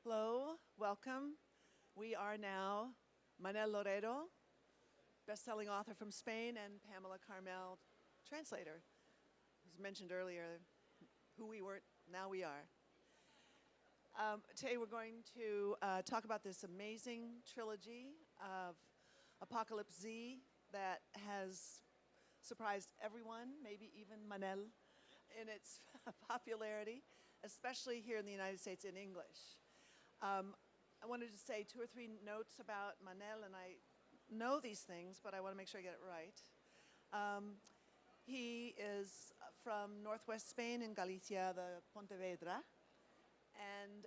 Hello, welcome. We are now Manel Loredo, best-selling author from Spain, and Pamela Carmel, translator. As mentioned earlier, who we weren't, now we are. Today we're going to talk about this amazing trilogy of Apocalypse Z that has surprised everyone, maybe even Manel, in its popularity, especially here in the United States in English. I wanted to say 2 or 3 notes about Manel, and I know these things, but I want to make sure I get it right. He is from northwest Spain in Galicia, the Pontevedra, and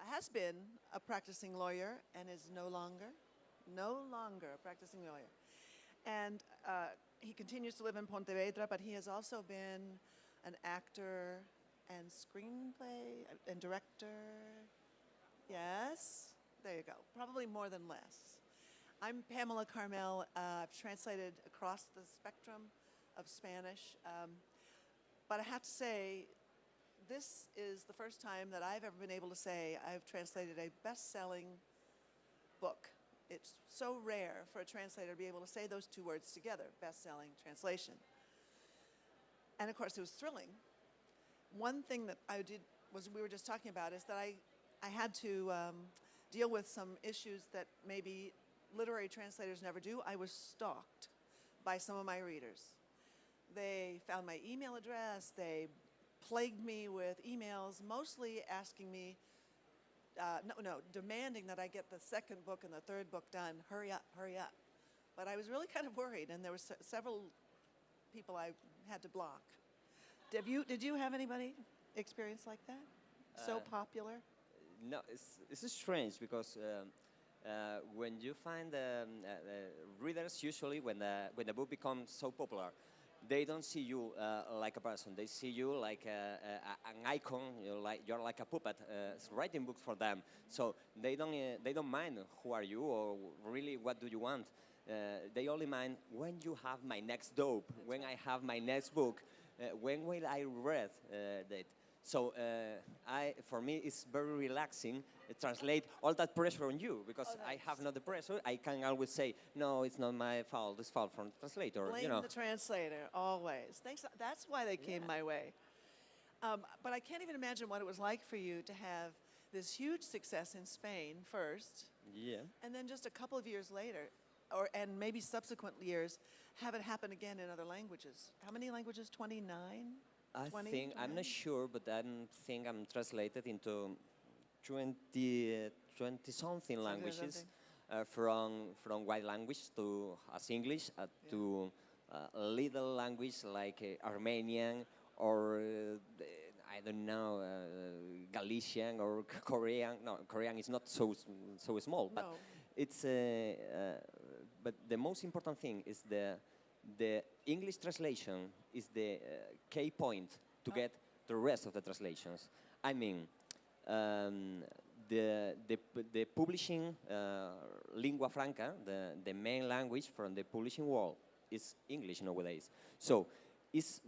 has been a practicing lawyer and is no longer a practicing lawyer. And he continues to live in Pontevedra, but he has also been an actor and screenplay and director. Yes, there you go. Probably more than less. I'm Pamela Carmel. I've translated across the spectrum of Spanish. But I have to say, this is the first time that I've ever been able to say I've translated a best-selling book. It's so rare for a translator to be able to say those 2 words together, best-selling translation. And of course, it was thrilling. One thing that I did was, we were just talking about, is that I had to deal with some issues that maybe literary translators never do. I was stalked by some of my readers. They found my email address. They plagued me with emails, mostly asking me, demanding that I get the 2nd book and the 3rd book done. Hurry up, hurry up. But I was really kind of worried, and there were several people I had to block. Did you have anybody experience like that? So popular? No, it's strange because when you find readers, usually when the book becomes so popular, they don't see you like a person. They see you like an icon. You're like a puppet writing books for them. So they don't mind who are you or really what do you want. They only mind when you have my next dope, when I have my next book, when will I read that. So for me, it's very relaxing to translate all that pressure on you, because I have not the pressure. I can always say, no, it's not my fault. It's fault from the translator. Blame the translator, always. Thanks. That's why they came my way. But I can't even imagine what it was like for you to have this huge success in Spain first, and then just a couple of years later, and maybe subsequent years, have it happen again in other languages. How many languages? 29? I'm not sure, but I think I'm translated into 20 something languages, from white language to as English to a little language like Armenian or I don't know, Galician or Korean. No, Korean is not so small, but it's but the most important thing is the English translation is the key point to get the rest of the translations. I mean, the publishing lingua franca, the main language from the publishing world, is English nowadays. So it's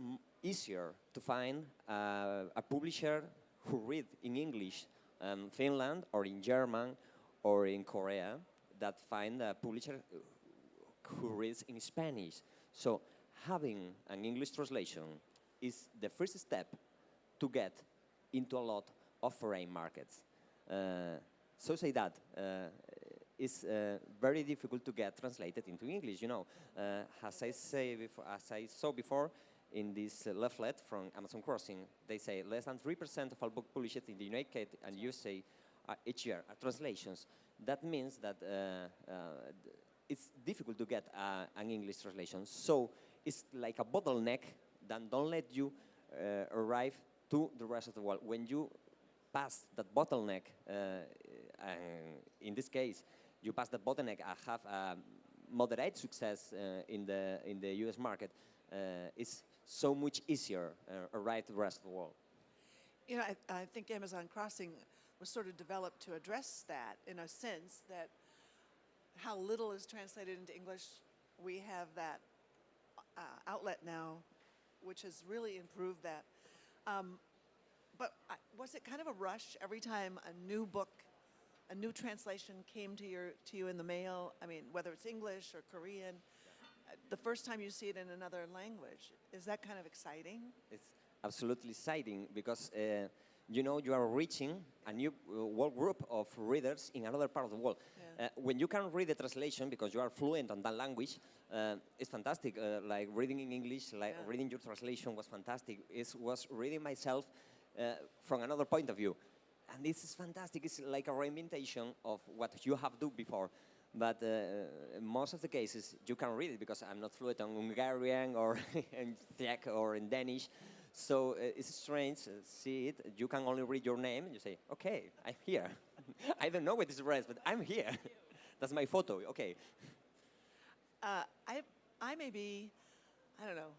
easier to find a publisher who read in English in Finland or in German or in Korea that find a publisher who reads in Spanish. So having an English translation is the first step to get into a lot of foreign markets. So say that it's very difficult to get translated into English. As I saw before in this leaflet from Amazon Crossing, they say less than 3% of all books published in the United States and USA each year are translations. That means that it's difficult to get an English translation. So it's like a bottleneck that don't let you arrive to the rest of the world. When you pass that bottleneck, and in this case, you pass the bottleneck and have a moderate success in the US market, it's so much easier arrive to the rest of the world. I think Amazon Crossing was sort of developed to address that, in a sense that how little is translated into English. We have that outlet now, which has really improved that. But was it kind of a rush every time a new book a new translation came to you in the mail. I mean, whether it's English or Korean, the first time you see it in another language, is that kind of exciting? It's absolutely exciting because you know you are reaching a new world group of readers in another part of the world. Yeah. When you can read the translation because you are fluent on that language, it's fantastic. Like reading in English, like Yeah. reading your translation was fantastic. It was reading myself from another point of view. And this is fantastic. It's like a reinventation of what you have done before. But in most of the cases, you can read it because I'm not fluent on Hungarian or in Czech or in Danish. So it's strange. See it. You can only read your name and you say, okay, I'm here. I don't know what this is, but I'm here. That's my photo. Okay. I may be, I don't know,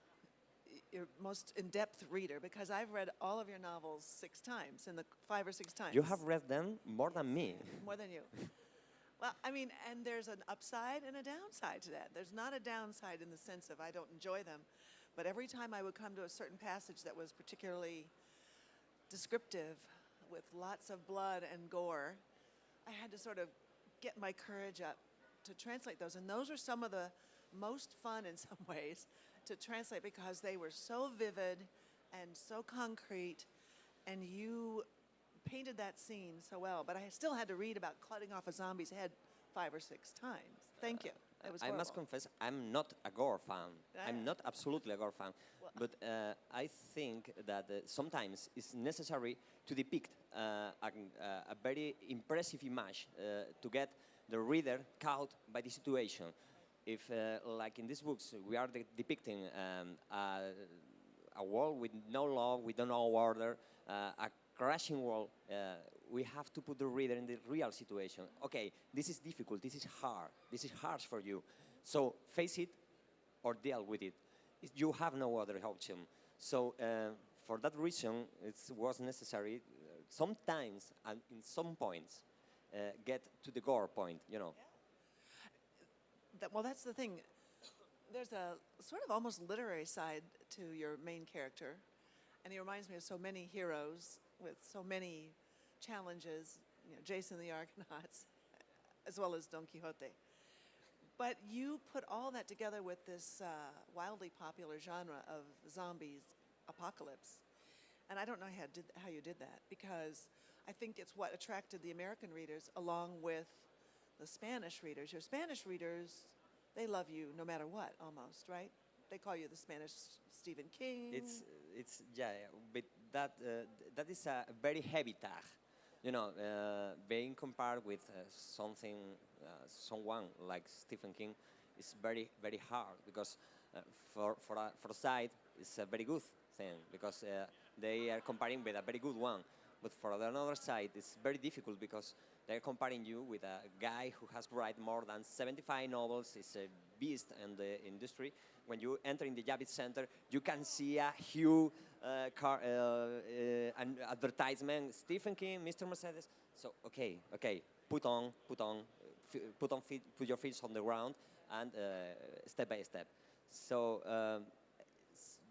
your most in-depth reader because I've read all of your novels 6 times, 5 or 6 times. You have read them more than me. More than you. Well, I mean, and there's an upside and a downside to that. There's not a downside in the sense of I don't enjoy them, but every time I would come to a certain passage that was particularly descriptive with lots of blood and gore, I had to sort of get my courage up to translate those. And those were some of the most fun in some ways to translate because they were so vivid and so concrete, and you painted that scene so well, but I still had to read about cutting off a zombie's head 5 or 6 times. Thank you. It was I must horrible. confess, I'm not a gore fan. Ah. I'm not absolutely a gore fan. Well- But I think that sometimes it's necessary to depict a very impressive image to get the reader caught by the situation. If, like in these books, we are depicting a world with no law, with no order, a crashing world, we have to put the reader in the real situation. Okay, this is difficult, this is hard, this is harsh for you. So face it or deal with it. You have no other option. So for that reason, it was necessary sometimes and in some points get to the gore point, you know. Well, that's the thing. There's a sort of almost literary side to your main character, and he reminds me of so many heroes with so many challenges, you know, Jason the Argonauts, as well as Don Quixote. But you put all that together with this wildly popular genre of zombies apocalypse. And I don't know how you did that, because I think it's what attracted the American readers along with the Spanish readers. Your Spanish readers, they love you no matter what, almost, right? They call you the Spanish Stephen King. It's yeah, but that is a very heavy tag, you know, being compared with someone like Stephen King is very hard because for a side it's a very good thing because they are comparing with a very good one, but for the other side it's very difficult because they're comparing you with a guy who has written more than 75 novels, is a beast in the industry. When you enter in the Javits Center, you can see a huge an advertisement, Stephen King, Mr. Mercedes. So, okay, put your feet on the ground and step by step. So,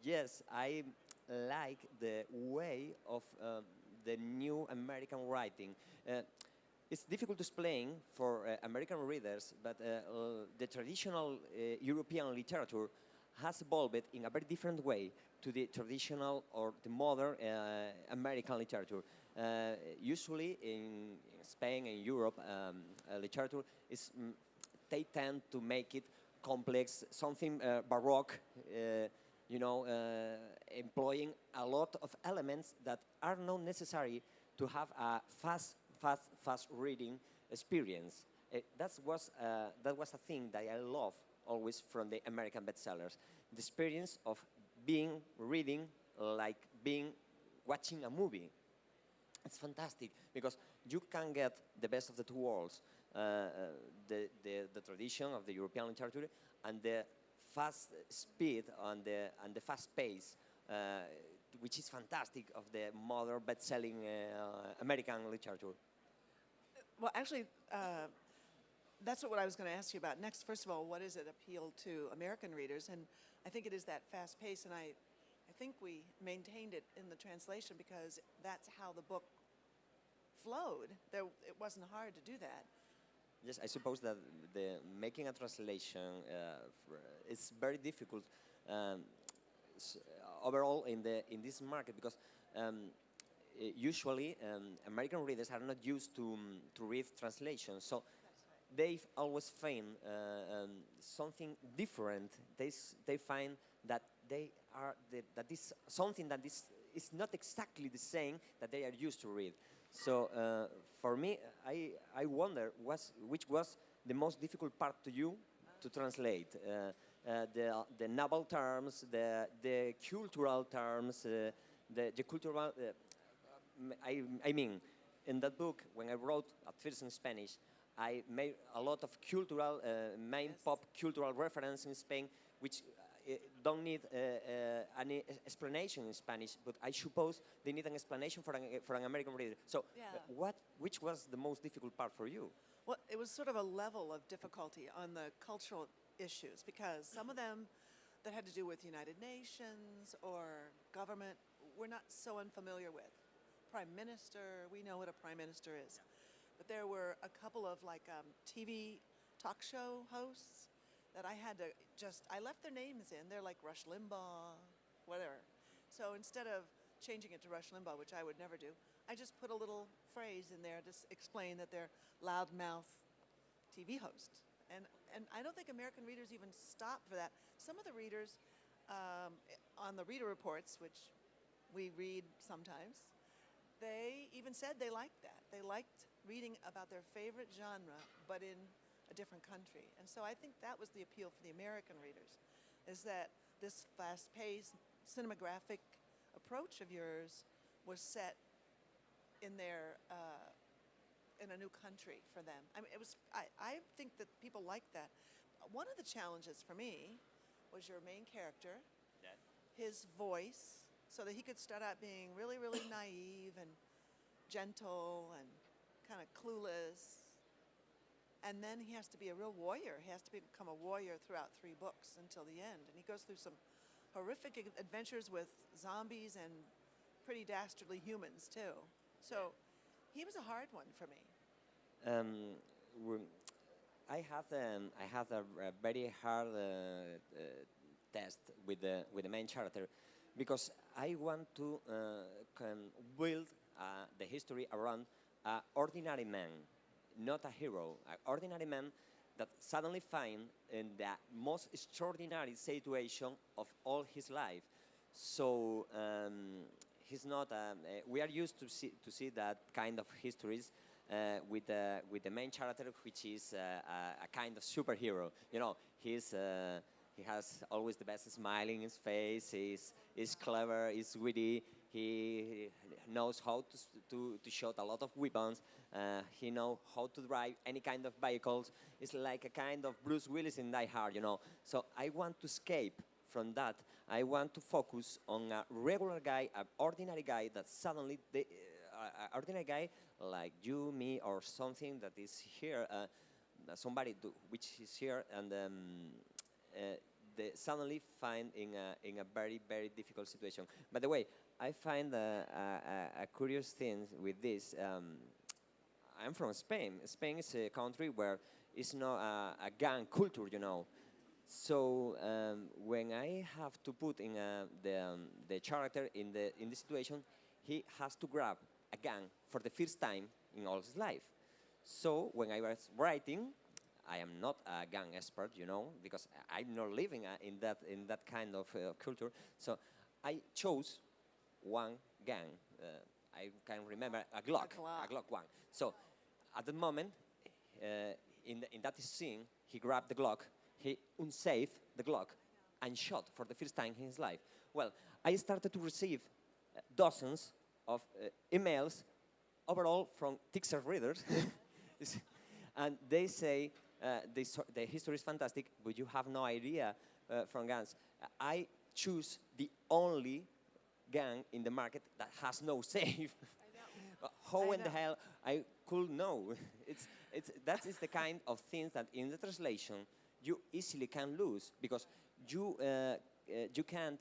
yes, I like the way of the new American writing. It's difficult to explain for American readers, but the traditional European literature has evolved in a very different way to the traditional or the modern American literature. Usually in Spain and Europe, literature is they tend to make it complex, something baroque, you know, employing a lot of elements that are not necessary to have a fast reading experience. That was a thing that I love always from the American bestsellers. The experience of reading like watching a movie. It's fantastic because you can get the best of the two worlds, the tradition of the European literature and the fast speed and the fast pace, which is fantastic of the modern best-selling American literature. Well, actually, that's what I was going to ask you about next. First of all, what does it appeal to American readers? And I think it is that fast pace, and I think we maintained it in the translation because that's how the book flowed. It wasn't hard to do that. Yes, I suppose that the making a translation is very difficult overall in this market because usually American readers are not used to read translations, so they always find something different. They find that that is something that is not exactly the same that they are used to read. So for me, I wonder which was the most difficult part to you to translate. The novel terms, the cultural terms, the cultural. I mean, in that book, when I wrote at first in Spanish, I made a lot of cultural, main Yes. pop cultural reference in Spain, which don't need any explanation in Spanish, but I suppose they need an explanation for an American reader. So, Yeah. which was the most difficult part for you? Well, it was sort of a level of difficulty on the cultural issues because some of them that had to do with United Nations or government we're not so unfamiliar with. Prime Minister, we know what a prime minister is. But there were a couple of like TV talk show hosts that I had to I left their names in. They're like Rush Limbaugh, whatever. So instead of changing it to Rush Limbaugh, which I would never do, I just put a little phrase in there to explain that they're loudmouth TV host. And I don't think American readers even stop for that. Some of the readers on the reader reports, which we read sometimes, they even said they liked that. They liked reading about their favorite genre, but in a different country. And so I think that was the appeal for the American readers, is that this fast-paced cinematographic approach of yours was set in their in a new country for them. I mean, I think that people like that. One of the challenges for me was your main character, his voice, so that he could start out being really, really naive and gentle and kind of clueless. And then he has to be a real warrior. He has to become a warrior throughout 3 books until the end. And he goes through some horrific adventures with zombies and pretty dastardly humans, too. So he was a hard one for me. I had a very hard test with the main character because I want to can build the history around an ordinary man, not a hero, an ordinary man that suddenly find in the most extraordinary situation of all his life. So he's not. We are used to see that kind of histories with the main character, which is a kind of superhero. You know, he has always the best smile in his face. He's clever. He's witty. He knows how to shoot a lot of weapons. He knows how to drive any kind of vehicles. It's like a kind of Bruce Willis in Die Hard, you know. So I want to escape from that. I want to focus on a regular guy, an ordinary guy that suddenly, ordinary guy like you, me, or something that is here, which is here, and they suddenly find in a very, very difficult situation. By the way, I find a curious thing with this. I'm from Spain. Spain is a country where it's not a gang culture, you know. So when I have to put in the character in the situation, he has to grab a gun for the first time in all his life. So when I was writing, I am not a gun expert, you know, because I'm not living in that kind of culture. So I chose one gun. I can remember a Glock 1. So at the moment, in that scene, he grabbed the Glock, he unsaved the Glock, and shot for the first time in his life. Well, I started to receive dozens of emails overall from Texas readers, and they say the history is fantastic, but you have no idea from guns. I choose the only gun in the market that has no save. How in the hell I could know? That is the kind of things that in the translation you easily can lose because you can't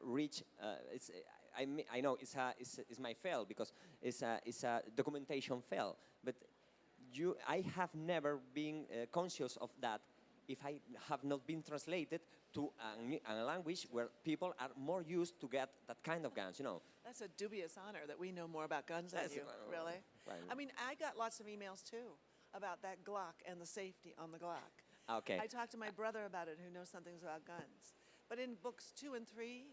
reach. I know it's my fail because it's a documentation fail, but I have never been conscious of that if I have not been translated to a language where people are more used to get that kind of guns, you know. That's a dubious honor that we know more about guns than That's, you, really. right. I mean, I got lots of emails too about that Glock and the safety on the Glock. Okay. I talked to my brother about it, who knows some things about guns. But in books 2 and 3,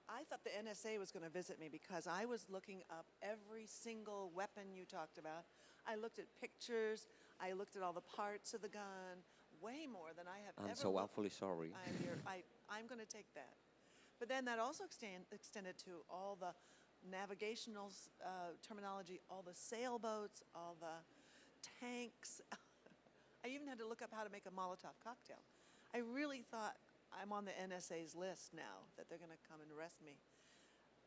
I thought the NSA was going to visit me because I was looking up every single weapon you talked about. I looked at pictures. I looked at all the parts of the gun, way more than I have ever I'm so looked. awfully sorry. I'm going to take that. But then that also extended to all the navigational terminology, all the sailboats, all the tanks. I even had to look up how to make a Molotov cocktail. I really thought I'm on the NSA's list now, that they're going to come and arrest me.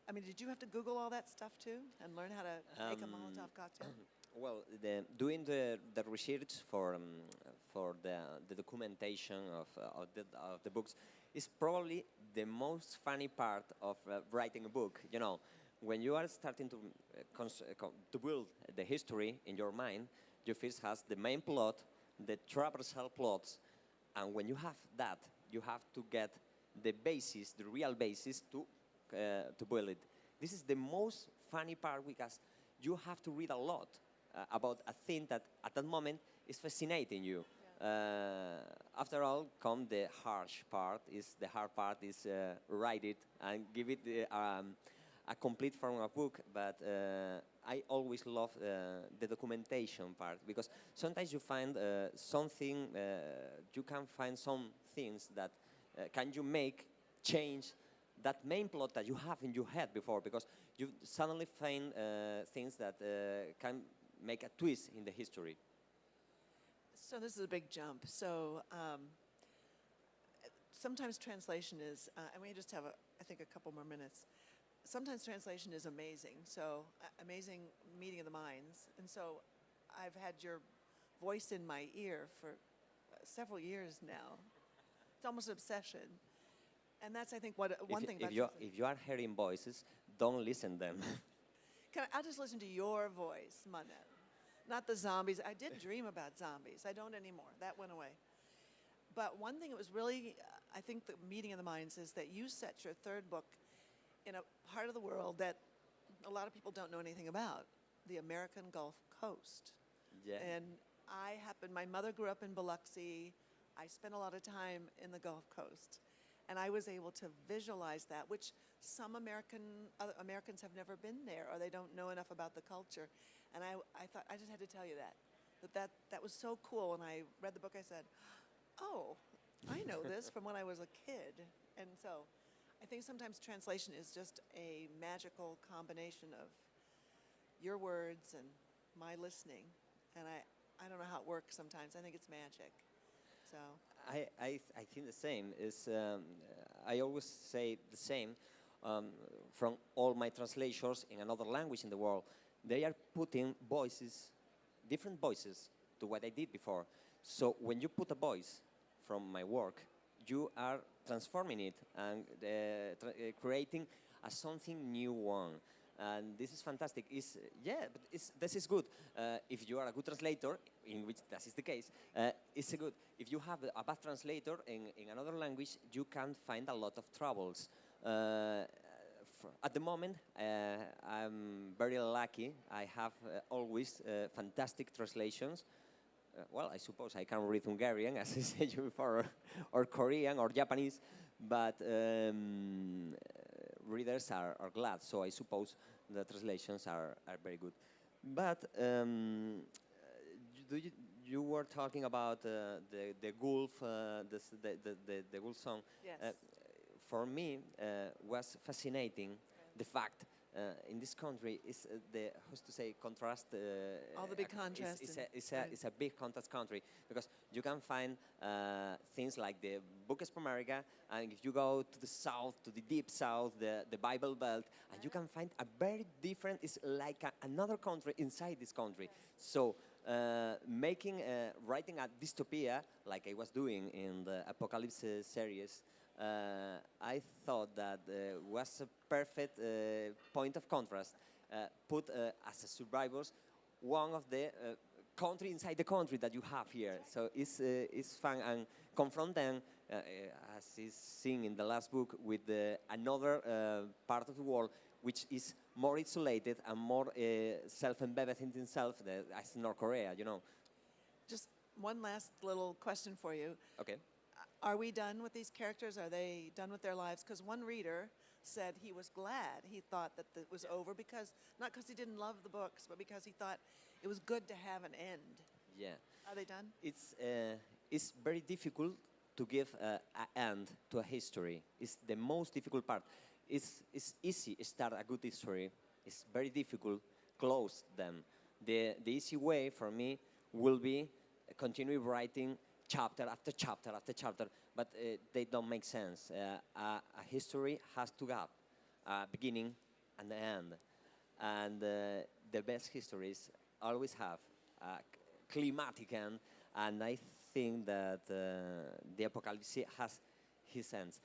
I mean, did you have to Google all that stuff too and learn how to make a Molotov cocktail? Well, doing the research for the documentation of the books is probably the most funny part of writing a book. You know, when you are starting to build the history in your mind, you first has the main plot, the traversal plots, and when you have that, you have to get the basis, the real basis to build it. This is the most funny part because you have to read a lot about a thing that at that moment is fascinating you. Yeah. After all, come the harsh part. The hard part is write it and give it a complete form of book. But I always love the documentation part because sometimes you find something. You can find some things that can you make change that main plot that you have in your head before, because you suddenly find things that can make a twist in the history. So this is a big jump. So sometimes translation is, and we just have, I think, a couple more minutes. Sometimes translation is amazing. So amazing meeting of the minds. And so I've had your voice in my ear for several years now. It's almost an obsession. And that's, I think, one thing about if you are hearing voices, don't listen them. I'll just listen to your voice, Manel. Not the zombies. I did dream about zombies. I don't anymore. That went away. But one thing that was really, I think, the meeting of the minds is that you set your third book in a part of the world that a lot of people don't know anything about, the American Gulf Coast. Yeah. And my mother grew up in Biloxi. I spent a lot of time in the Gulf Coast. And I was able to visualize that, which some other Americans have never been there, or they don't know enough about the culture. And I thought, I just had to tell you that was so cool. When I read the book, I said, oh, I know this from when I was a kid. And so I think sometimes translation is just a magical combination of your words and my listening. And I don't know how it works sometimes. I think it's magic. So I think the same. I always say the same from all my translators in another language in the world. They are putting voices, different voices, to what I did before. So when you put a voice from my work, you are transforming it and creating a something new one. And this is fantastic. This is good. If you are a good translator, in which that is the case, it's good. If you have a bad translator in another language, you can find a lot of troubles. At the moment, I'm very lucky. I have always fantastic translations. Well, I suppose I can read Hungarian, as I said you before, or Korean or Japanese, but readers are glad, so I suppose the translations are very good. But you were talking about the Gulf, the Gulf song. yes. For me, was fascinating the fact in this country is how to say contrast. All the big contrast. It's a big contrast country because you can find things like the Books of America, and if you go to the south, to the deep south, the Bible Belt, and you can find a very different. It's like another country inside this country. So writing a dystopia like I was doing in the Apocalypse series. I thought that was a perfect point of contrast. Put as a survivors one of the country inside the country that you have here. So it's fun and confront them, as is seen in the last book, with another part of the world which is more isolated and more self-embedded in itself, as North Korea, you know. Just one last little question for you. Okay. Are we done with these characters? Are they done with their lives? Because one reader said he was glad. He thought that it was over because, not because he didn't love the books, but because he thought it was good to have an end. Yeah. Are they done? It's very difficult to give an end to a history. It's the most difficult part. It's easy to start a good history. It's very difficult close them. The easy way for me will be continue writing chapter after chapter after chapter, but they don't make sense. A history has to have a beginning and an end, and the best histories always have a climatic end, and I think that the apocalypse has his ends.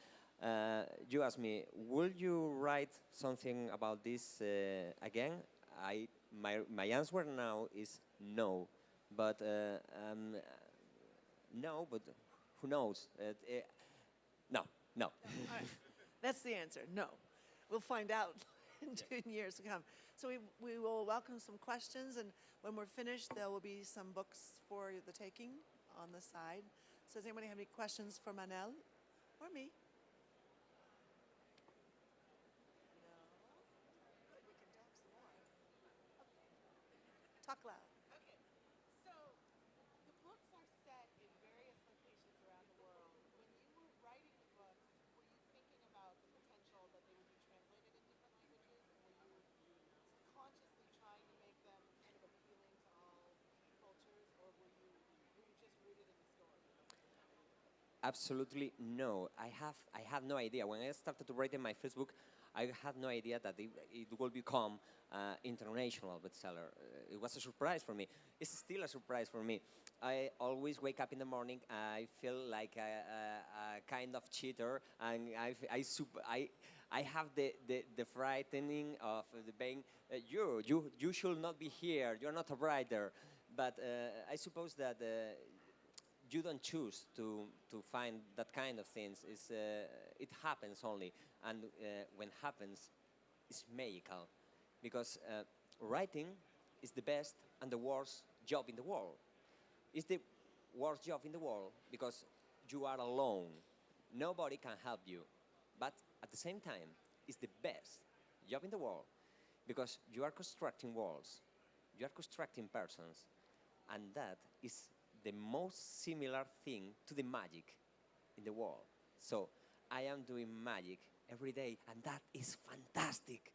You asked me, will you write something about this again? My answer now is no, but no, but who knows? No. All right. That's the answer. No. We'll find out in years to come. So we will welcome some questions, and when we're finished, there will be some books for the taking on the side. So does anybody have any questions for Manel or me? No? Good, we can talk some more. Okay. Talk loud. Okay, so the books are set in various locations around the world. When you were writing the books, were you thinking about the potential that they would be translated in different languages? Were you consciously trying to make them kind of appealing to all cultures, or were you just rooted in the story? Absolutely no. I have no idea. When I started to write in my first book, I had no idea that it will become international bestseller. It was a surprise for me. It's still a surprise for me. I always wake up in the morning. I feel like a kind of cheater, and I have the frightening of the being. You should not be here. You're not a writer. But I suppose that. You don't choose to find that kind of things. It happens only, and when happens, it's magical, because writing is the best and the worst job in the world. It's the worst job in the world because you are alone. Nobody can help you, but at the same time, it's the best job in the world because you are constructing worlds, you are constructing persons, and that is the most similar thing to the magic in the world. So I am doing magic every day, and that is fantastic.